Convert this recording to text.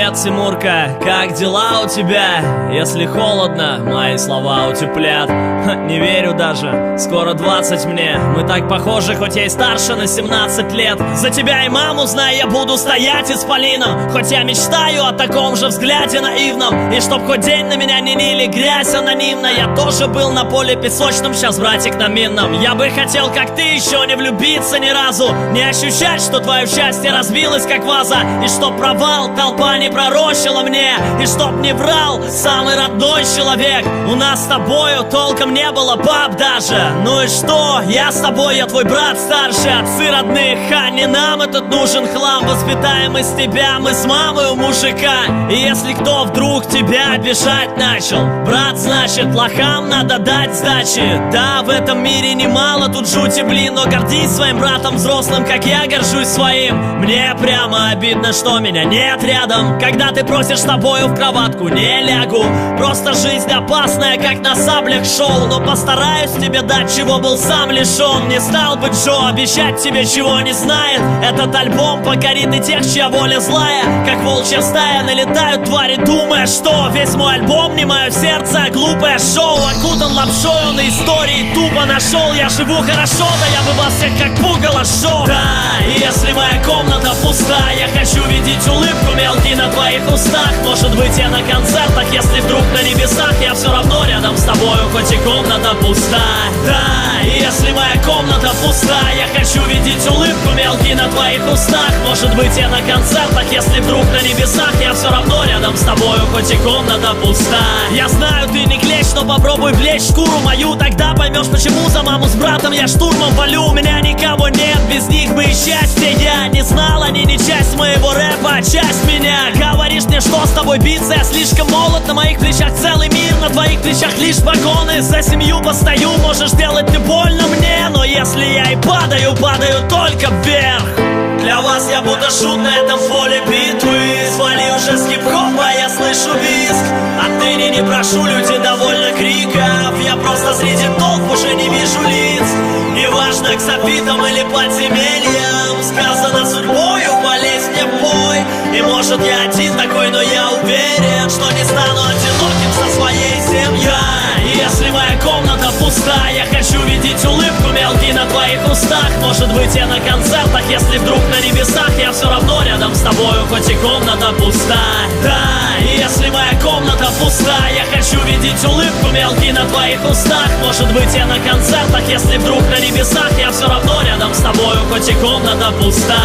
Привет, Тимурка, как дела у тебя? Если холодно, мои слова утеплят. Не верю даже, скоро 20 мне. Мы так похожи, хоть я и старше на 17 лет. За тебя и маму, знай, я буду стоять исполином. Хоть я мечтаю о таком же взгляде наивном. И чтоб хоть день на меня не лили грязь анонимно. Я тоже был на поле песочном, сейчас братик на минном. Я бы хотел, как ты, еще не влюбиться ни разу. Не ощущать, что твое счастье разбилось, как ваза. И чтоб провал толпа не пророчила мне. И чтоб не врал самый родной человек. У нас с тобою толком не было баб даже. Ну и что? Я с тобой, я твой брат старший. Отцы родных, а не нам этот нужен хлам. Воспитаем из тебя мы с мамой у мужика. И если кто вдруг тебя обижать начал, брат, значит лохам надо дать сдачи. Да, в этом мире немало тут жути, блин. Но гордись своим братом взрослым, как я горжусь своим. Мне прямо обидно, что меня нет рядом. Когда ты просишь с тобою в кроватку, не лягу. Просто жизнь опасная, как на саблях шоу. Но постараюсь тебе дать, чего был сам лишен. Не стал бы Джо обещать тебе, чего не знает. Этот альбом покорит и тех, чья воля злая. Как волчья стая налетают твари, думая, что весь мой альбом не мое сердце, а глупое шоу. Окутан лапшой, он истории тупо нашел. Я живу хорошо, да я бы вас всех как пугало шоу. Да, и если моя комната пуста, я хочу видеть улыбку мелкий на твоих устах. Может быть, я на концертах, если вдруг на небесах. Я все равно рядом с тобою, хоть и комната пуста. Да, и если моя комната пуста, я хочу видеть улыбку мелкий на твоих устах. Может быть, я на концертах, если вдруг на небесах. Я все равно рядом с тобою, хоть и комната пуста. Я знаю, ты не клещ, но попробуй влечь шкуру мою. Тогда поймешь, почему за маму с братом я штурмом валю. У меня никого нет, без них бы и счастье я не знал. Они не часть моего рэпа, а часть меня. Говоришь мне, что с тобой биться, я слишком молод. На моих плечах целый мир, на твоих плечах лишь погоны. За семью постою, можешь делать ты больно мне. Но если я и падаю, падаю только вверх. Для вас я будто шут на этом поле битвы. Свали уже с хип-хопа, я слышу визг. Отныне не прошу, люди довольно криков. Я просто среди толп уже не вижу лиц. Неважно, к софитам или подземельям. Сказано судьбою, полезь мне в бой. И может я один такой, но я уверен, что не стану одиноким со своей семьей. И если моя комната пуста, я хочу видеть улыбку мелкий на твоих устах. Может быть, я на концертах, если вдруг на небесах. Я все равно рядом с тобою, хоть и комната пуста. Да, и если моя комната пуста, я хочу видеть улыбку мелкий на твоих устах. Может быть, я на концертах, если вдруг на небесах. Я все равно рядом с тобою, хоть и комната пуста.